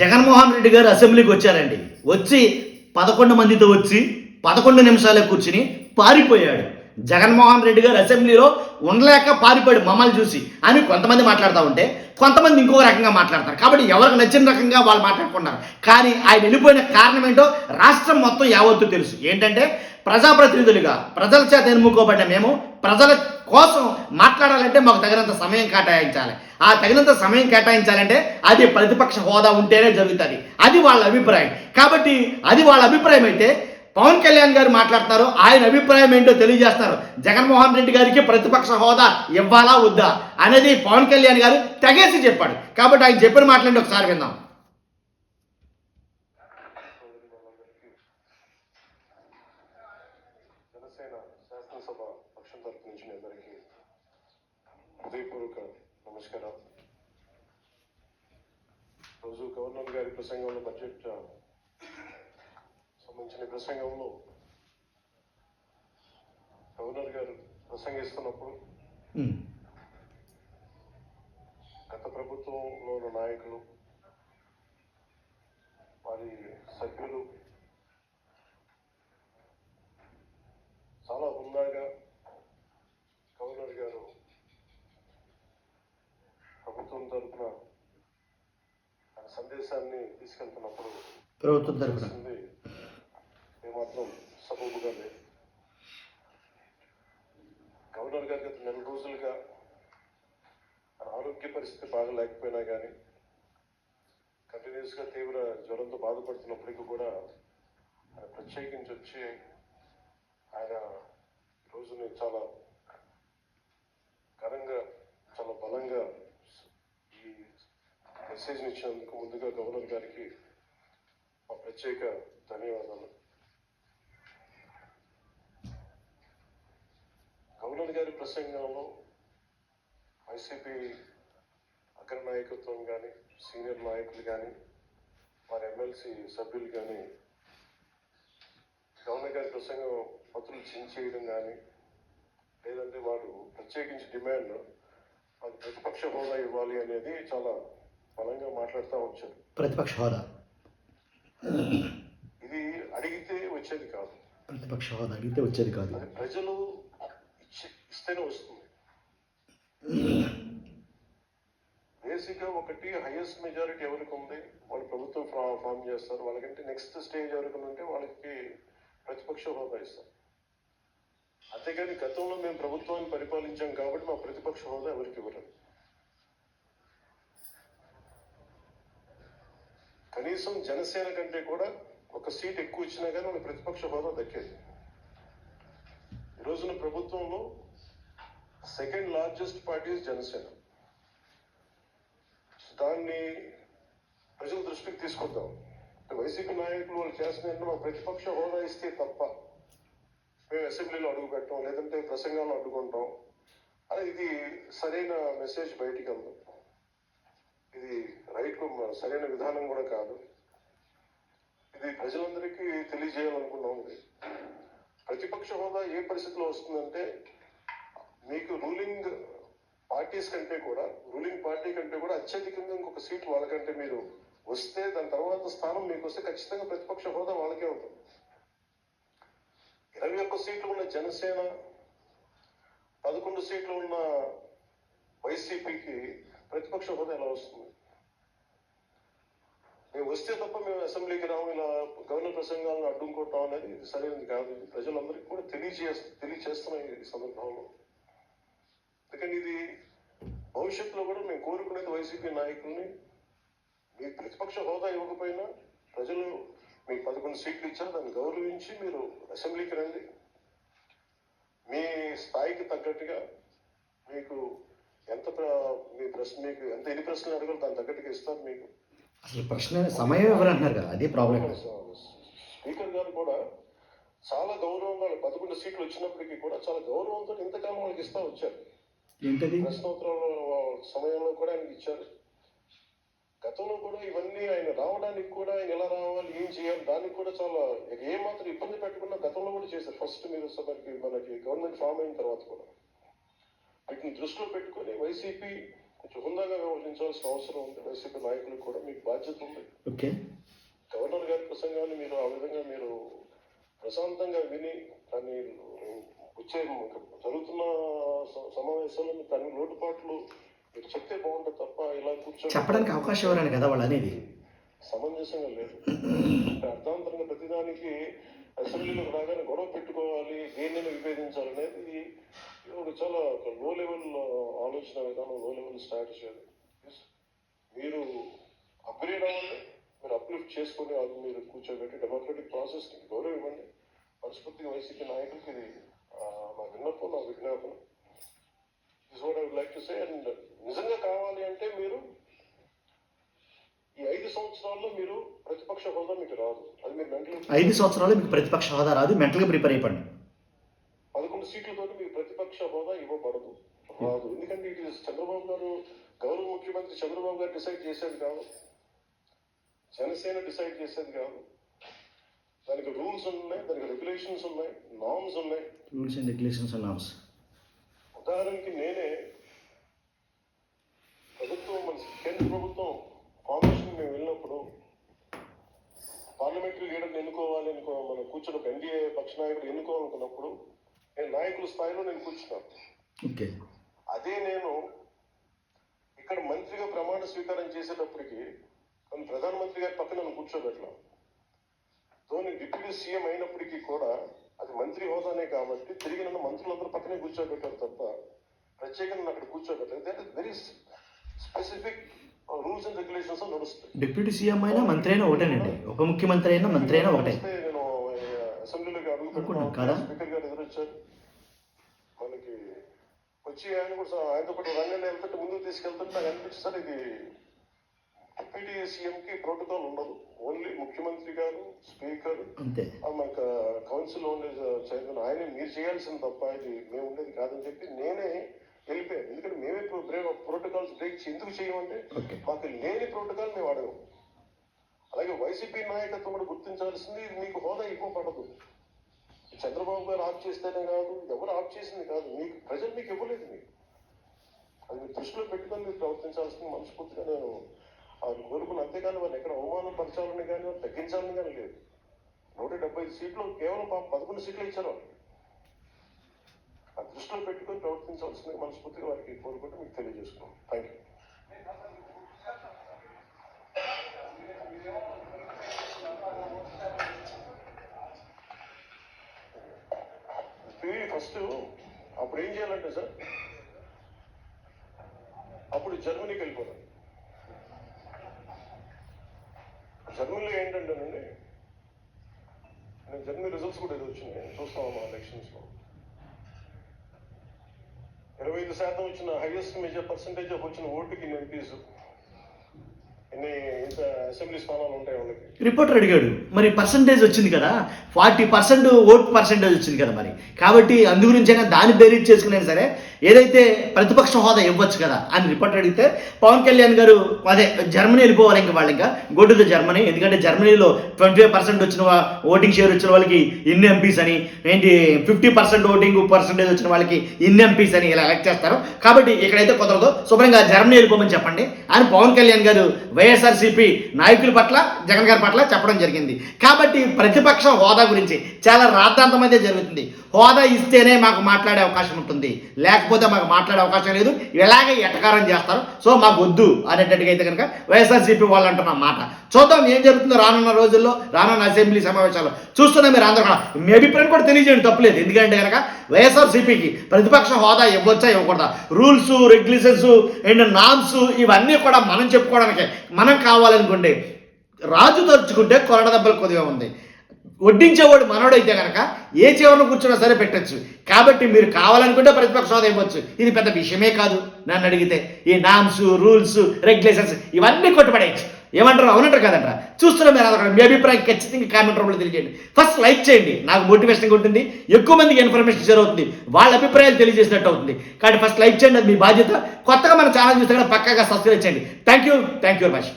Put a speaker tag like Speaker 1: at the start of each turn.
Speaker 1: జగన్మోహన్ రెడ్డి గారు అసెంబ్లీకి వచ్చారండి. వచ్చి 11 మందితో వచ్చి 11 నిమిషాలే కూర్చుని పారిపోయాడు. జగన్మోహన్ రెడ్డి గారు అసెంబ్లీలో ఉండలేక పారిపోయాడు మమ్మల్ని చూసి అని కొంతమంది మాట్లాడుతూ ఉంటే, కొంతమంది ఇంకో రకంగా మాట్లాడతారు. కాబట్టి ఎవరికి నచ్చిన రకంగా వాళ్ళు మాట్లాడుకున్నారు. కానీ ఆయన వెళ్ళిపోయిన కారణం ఏంటో రాష్ట్రం మొత్తం యావత్తు తెలుసు. ఏంటంటే ప్రజాప్రతినిధులుగా ప్రజల చేత ఎన్నుకోబడ్డ మేము ప్రజల కోసం మాట్లాడాలంటే మాకు తగినంత సమయం కేటాయించాలి. ఆ తగినంత సమయం కేటాయించాలంటే అది ప్రతిపక్ష హోదా ఉంటేనే జరుగుతుంది. అది వాళ్ళ అభిప్రాయం. కాబట్టి అది వాళ్ళ అభిప్రాయం అయితే పవన్ కళ్యాణ్ గారు మాట్లాడుతున్నారు, ఆయన అభిప్రాయం ఏంటో తెలియజేస్తున్నారు. జగన్మోహన్ రెడ్డి గారికి ప్రతిపక్ష హోదా ఇవ్వాలా వద్దా అనేది పవన్ కళ్యాణ్ గారు తెగేసి చెప్పాడు. కాబట్టి ఆయన చెప్పిన మాటలంటే ఒకసారి విందాం.
Speaker 2: జనసేన శాసనసభ పక్షం తరపు నుంచి అందరికీ హృదయపూర్వక నమస్కారం. రోజు గవర్నర్ గారి ప్రసంగంలో బడ్జెట్ సంబంధించిన ప్రసంగంలో గవర్నర్ గారు ప్రసంగిస్తున్నప్పుడు గత ప్రభుత్వంలో ఉన్న నాయకులు, వారి సభ్యులు చాలా హుందాగా గవర్నర్ గారు ప్రభుత్వం తరఫున ఆయన సందేశాన్ని తీసుకెళ్తున్నప్పుడు
Speaker 1: ప్రభుత్వం తరఫున
Speaker 2: ఏమాత్రం సబబుగా లేదు. గవర్నర్ గారి గత 4 రోజులుగా ఆరోగ్య పరిస్థితి బాగా లేకపోయినా కానీ కంటిన్యూస్గా తీవ్ర జ్వరంతో బాధపడుతున్నప్పటికీ కూడా ఆయన ప్రత్యేకించి వచ్చి ఆయన రోజుని చాలా ఘనంగా, చాలా బలంగా ఈ మెసేజ్ని ఇచ్చినందుకు ముందుగా గవర్నర్ గారికి మా ప్రత్యేక ధన్యవాదాలు. గవర్నర్ గారి ప్రసంగంలో వైసీపీ అగ్ర నాయకత్వం కానీ, సీనియర్ నాయకులు కానీ, వారి ఎమ్మెల్సీ సభ్యులు కానీ గవర్నర్ గారి ప్రసంగం పత్రులు చించేయడం కానీ, లేదంటే వారు ప్రత్యేకించి డిమాండ్ మాకు ప్రతిపక్ష హోదా ఇవ్వాలి అనేది చాలా బలంగా మాట్లాడుతూ వచ్చారు.
Speaker 1: ప్రతిపక్ష హోదా
Speaker 2: ఇది అడిగితే వచ్చేది కాదు.
Speaker 1: ప్రతిపక్ష హోదా అడిగితే వచ్చేది కాదు.
Speaker 2: అది ప్రజలు ఇస్తేనే వస్తుంది. బేసిక్గా ఒకటి హైయెస్ట్ మెజారిటీ ఎవరికి ఉంది, వాళ్ళు ప్రభుత్వం ఫామ్ చేస్తారు. వాళ్ళకంటే నెక్స్ట్ స్టేజ్ ఎవరికి ఉంటే వాళ్ళకి ప్రతిపక్ష హోదా ఇస్తారు. అంతేగాని గతంలో మేము ప్రభుత్వాన్ని పరిపాలించాం కాబట్టి మా ప్రతిపక్ష హోదా ఎవరికి ఇవ్వరు. కనీసం జనసేన కంటే కూడా ఒక సీట్ ఎక్కువ ఇచ్చినా కానీ వాళ్ళకి ప్రతిపక్ష హోదా దక్కేది. ఈ రోజున ప్రభుత్వంలో సెకండ్ లార్జెస్ట్ పార్టీ జనసేన. దాన్ని ప్రజల దృష్టికి తీసుకొద్దాం. వైసీపీ నాయకులు వాళ్ళు చేస్తున్న మా ప్రతిపక్ష హోదా ఇస్తే తప్ప మేము అసెంబ్లీలో అడుగు పెట్టాం, లేదంటే ప్రసంగాల్లో అడ్డుకుంటాం అని ఇది సరైన మెసేజ్ బయటికి వెళ్దాం. ఇది సరైన విధానం కూడా కాదు. ఇది ప్రజలందరికీ తెలియజేయాలనుకున్నాం. ఇది ప్రతిపక్ష హోదా ఏ పరిస్థితిలో వస్తుందంటే, మీకు రూలింగ్ పార్టీ కంటే కూడా అత్యధికంగా ఇంకొక సీట్ వాళ్ళకంటే మీరు వస్తే దాని తర్వాత స్థానం మీకు వస్తే ఖచ్చితంగా ప్రతిపక్ష హోదా వాళ్ళకే అవుతుంది. 21 సీట్లు ఉన్న జనసేన, 11 సీట్లు ఉన్న వైసీపీకి ప్రతిపక్ష హోదా ఎలా వస్తుంది? మేము వస్తే తప్ప మేము అసెంబ్లీకి రాము, ఇలా గవర్నర్ ప్రసంగాలను అడ్డుకుంటాం అనేది సరైనది కాదు. ప్రజలందరికీ కూడా తెలియచేస్తున్నాం ఈ సందర్భంలో. అందుకని ఇది భవిష్యత్తులో కూడా మేము కోరుకునేది వైసీపీ నాయకుల్ని, మీకు ప్రతిపక్ష హోదా ఇవ్వకపోయినా ప్రజలు మీకు 11 సీట్లు ఇచ్చారు, దాన్ని గౌరవించి మీరు అసెంబ్లీకి రండి. మీ స్థాయికి తగ్గట్టుగా మీకు మీకు ఎన్ని ప్రశ్నలు అడగాలో దాని తగ్గట్టుగా ఇస్తారు. మీకు
Speaker 1: అసలు ప్రశ్న సమయం ఎవరంటున్నారు కదా, అదే ప్రాబ్లం.
Speaker 2: స్పీకర్ గారు కూడా చాలా గౌరవంగా 11 సీట్లు వచ్చినప్పటికీ కూడా చాలా గౌరవంతో ఇంతకాలం వాళ్ళకి ఇస్తా వచ్చారు. ప్రశ్నోత్తరాల సమయంలో కూడా ఆయనకి ఇచ్చారు. గతంలో కూడా ఇవన్నీ ఆయన రావడానికి కూడా ఆయన ఎలా రావాలి, ఏం చేయాలి, దానికి కూడా చాలా ఏమాత్రం ఇబ్బంది పెట్టకుండా గతంలో కూడా చేశారు. ఫస్ట్ మీరు మనకి గవర్నమెంట్ ఫామ్ అయిన తర్వాత కూడా వీటిని దృష్టిలో పెట్టుకొని వైసీపీ హుందాగా వ్యవహరించాల్సిన అవసరం ఉంది. వైసీపీ నాయకులకు కూడా మీకు బాధ్యత ఉంది.
Speaker 1: ఓకే.
Speaker 2: గవర్నర్ గారి ప్రసంగాన్ని మీరు ఆ విధంగా మీరు ప్రశాంతంగా విని దాన్ని వచ్చే జరుగుతున్న సమావేశాల్లో మీకు అన్ని లోటుపాట్లు మీరు చెప్తే బాగుంటుంది తప్ప ఇలా కూర్చొని
Speaker 1: చెప్పడానికి అవకాశం ఇవ్వరని కదా వాళ్ళు అనేది.
Speaker 2: సమంజసంగా లేదు. అర్థాంతరంగా ప్రతిదానికి అసెంబ్లీలోకి రాగానే గొడవ పెట్టుకోవాలి, దేన్ని విభేదించాలనేది ఒక చాలా లో లెవెల్ ఆలోచన విధానం, లో లెవెల్ స్ట్రాటజీ అది. మీరు అప్గ్రేడ్ అవ్వండి, మీరు అప్లిఫ్ట్ చేసుకుని అది మీరు కూర్చోబెట్టి డెమోక్రటిక్ ప్రాసెస్కి గౌరవం ఇవ్వండి. మనస్ఫూర్తిగా వైసీపీ నాయకులకి ఇది నా విన్నపం, నా విజ్ఞాపన. This what I would like to say. And నిజంగా కావాలి అంటే మీరు ఈ 5 సంవత్సరాల్లో మీరు ప్రతిపక్ష హోదా మీకు రాదు. అది మీరు మెంటల్
Speaker 1: 5 సంవత్సరాలు మీకు ప్రతిపక్ష హోదా రాదు, మెంటల్గా ప్రిపేర్ అయిపోండి.
Speaker 2: 11 సీట్లతో మీకు ప్రతిపక్ష హోదా ఇవ్వబడదు, రాదు. ఎందుకంటే ఇది చంద్రబాబు గారు, గౌరవ ముఖ్యమంత్రి చంద్రబాబు గారు డిసైడ్ చేసేది కాదు, జనసేన డిసైడ్ చేసేది కాదు. దానికి రూల్స్ ఉన్నాయి, దానికి రెగ్యులేషన్స్ ఉన్నాయి, నామ్స్ ఉన్నాయి.
Speaker 1: Rules and regulations and norms.
Speaker 2: ఉదాహరణకి నేనే ప్రభుత్వం, మన కేంద్ర ప్రభుత్వం ఫార్మేషన్ మేము వెళ్ళినప్పుడు పార్లమెంటరీ లీడర్ని ఎన్నుకోవాలి, మనం కూర్చున్న ఎన్డీఏ పక్ష నాయకుడు ఎన్నుకోవాలనుకున్నప్పుడు నేను నాయకుల స్థాయిలో నేను కూర్చున్నాను.
Speaker 1: ఓకే.
Speaker 2: అదే నేను ఇక్కడ మంత్రిగా ప్రమాణ స్వీకారం చేసేటప్పటికి నన్ను ప్రధానమంత్రి గారి పక్కన నన్ను కూర్చోబెట్టలేం. ధోని డిప్యూటీ సీఎం అయినప్పటికీ కూడా అది మంత్రి హోదానే కాబట్టి తిరిగి నన్ను మంత్రులందరూ పక్కనే కూర్చోబెట్టారు తప్ప ప్రత్యేకంగా అక్కడ కూర్చోబెట్టారు. That is very specific rules and regulations నడుస్తాయి.
Speaker 1: డిప్యూటీ సీఎం అయినా మంత్రి అయినా ఒకటేనండి, ఉప ముఖ్యమంత్రి అయినా మంత్రి అయినా ఒకటే.
Speaker 2: నేను అసెంబ్లీలోకి అడుగు
Speaker 1: కదా,
Speaker 2: స్పీకర్ గారు ఎదురొచ్చారు. మనకి వచ్చి ఆయన కూడా ఆయనతో పాటు రంగాన్ని వెళ్తుంటే ముందుకు తీసుకెళ్తుంటే నాకు అనిపించింది, సార్ ఇది డిప్యూటీ సీఎంకి ప్రోటోకాల్ ఉండదు, ఓన్లీ ముఖ్యమంత్రి గారు, స్పీకర్,
Speaker 1: అంతే.
Speaker 2: మనకు కౌన్సిల్ ఉండే చైర్మన్ ఆయనే మీరు చేయాల్సింది తప్ప ఇది మేము ఉండేది కాదని చెప్పి నేనే వెళ్ళిపోయాను. ఎందుకంటే మేమే ప్రోటోకాల్స్ బ్రేక్ ఎందుకు చేయమంటే మాకు లేని ప్రోటోకాల్ మేము అడగం. అలాగే వైసీపీ నాయకత్వం కూడా గుర్తించాల్సింది, మీకు హోదా ఇవ్వబడదు. చంద్రబాబు గారు ఆఫ్ చేస్తేనే కాదు, ఎవరు ఆఫ్ చేసింది కాదు, మీకు ప్రజలు మీకు ఇవ్వలేదు. మీకు అది మీరు దృష్టిలో పెట్టుకొని మీరు ప్రవర్తించాల్సింది మనస్ఫూర్తిగా నేను అది కోరుకుని. అంతేగాని వాళ్ళు ఎక్కడ అవమానం పరచాలని కానీ వాళ్ళు తగ్గించాలని కానీ లేదు. 175 సీట్లు కేవలం 11 సీట్లు ఇచ్చారు. ఆ దృష్టిలో పెట్టుకొని ప్రవర్తించాల్సింది మనస్ఫూర్తిగా వారికి కోరుకుంటూ మీకు తెలియజేసుకున్నాం. Thank you. ఫస్ట్ అప్పుడు ఏం చేయాలంటే సార్, అప్పుడు జర్మనీకి వెళ్ళిపోతాను. జర్మనీలో ఏంటంటేనండి, నేను జర్మనీ రిజల్ట్స్ కూడా ఏదో వచ్చినాయి చూస్తాం మా ఎలక్షన్స్లో. 25% వచ్చిన హైయెస్ట్ మేజర్ పర్సంటేజ్ వచ్చిన ఓటుకి ఇన్ని ఎంపీస్, ఇంత అసెంబ్లీ స్థానాలు ఉంటాయి వాళ్ళకి.
Speaker 1: రిపోర్టర్ అడిగాడు, మరి పర్సంటేజ్ వచ్చింది కదా, 40% ఓట్ పర్సంటేజ్ వచ్చింది కదా, మరి కాబట్టి అందు గురించైనా దాన్ని బేరీజ్ చేసుకునే సరే ఏదైతే ప్రతిపక్ష హోదా ఇవ్వచ్చు కదా అని రిపోర్టర్ అడిగితే పవన్ కళ్యాణ్ గారు అదే జర్మనీ వెళ్ళిపోవాలి, ఇంకా వాళ్ళు ఇంకా గో టు ద జర్మనీ, ఎందుకంటే జర్మనీలో 25% వచ్చిన ఓటింగ్ షేర్ వచ్చిన వాళ్ళకి ఇన్ని ఎంపీస్ అని, ఏంటి 50% ఓటింగ్ పర్సంటేజ్ వచ్చిన వాళ్ళకి ఇన్ని ఎంపీస్ అని ఇలా ఎలక్ట్ చేస్తారు, కాబట్టి ఇక్కడైతే కుదరదు, శుభ్రంగా జర్మనీ వెళ్ళిపోమని చెప్పండి అని పవన్ కళ్యాణ్ గారు వైఎస్ఆర్సీపీ నాయకుల పట్ల, జగన్ గారి పట్ల చెప్పడం జరిగింది. కాబట్టి ప్రతిపక్ష హోదా గురించి చాలా రాద్ధాంతం అయితే జరుగుతుంది. హోదా ఇస్తేనే మాకు మాట్లాడే అవకాశం ఉంటుంది, లేకపోతే మాకు మాట్లాడే అవకాశం లేదు, ఇలాగే ఎటకారం చేస్తారు, సో మాకు వద్దు అనేటట్టుగా అయితే కనుక వైఎస్ఆర్సీపీ వాళ్ళు అంటున్న మాట. చూద్దాం ఏం జరుగుతుందో రానున్న రోజుల్లో, రానున్న అసెంబ్లీ సమావేశాల్లో చూస్తున్నా. మీరు అందరూ కూడా మీ అభిప్రాయం కూడా తెలియజేయండి, తప్పలేదు. ఎందుకంటే కనుక వైఎస్ఆర్సీపీకి ప్రతిపక్ష హోదా ఇవ్వచ్చా ఇవ్వకూడదా, రూల్స్ రెగ్యులేషన్స్ అండ్ నామ్స్ ఇవన్నీ కూడా మనం చెప్పుకోవడానికి మనం కావాలనుకుంటే రాజు తరుచుకుంటే కొరడ దెబ్బలు కొద్దిగా ఉంది. వడ్డించేవాడు మనోడైతే కనుక ఏ చివరిలో కూర్చున్నా సరే పెట్టచ్చు. కాబట్టి మీరు కావాలనుకుంటే ప్రతిపక్ష హోదా ఇవ్వచ్చు, ఇది పెద్ద విషయమే కాదు నన్ను అడిగితే. ఈ నామ్స్ రూల్స్ రెగ్యులేషన్స్ ఇవన్నీ కొట్టుపడేయచ్చు. ఏమంటారు, అవునంటారు కదంటారా? చూస్తున్నా మీరు అదొక మీ అభిప్రాయం ఖచ్చితంగా కామెంట్ రూపంలో తెలియజేయండి. ఫస్ట్ లైక్ చేయండి, నాకు మోటివేషన్గా ఉంటుంది, ఎక్కువ మందికి ఇన్ఫర్మేషన్ షేర్ అవుతుంది, వాళ్ళ అభిప్రాయాలు తెలియజేసినట్టు అవుతుంది. కాబట్టి ఫస్ట్ లైక్ చేయండి, అది మీ బాధ్యత. కొత్తగా మన ఛానల్ చూస్తే కూడా పక్కాగా సబ్స్క్రైబ్ చేయండి. Thank you very much.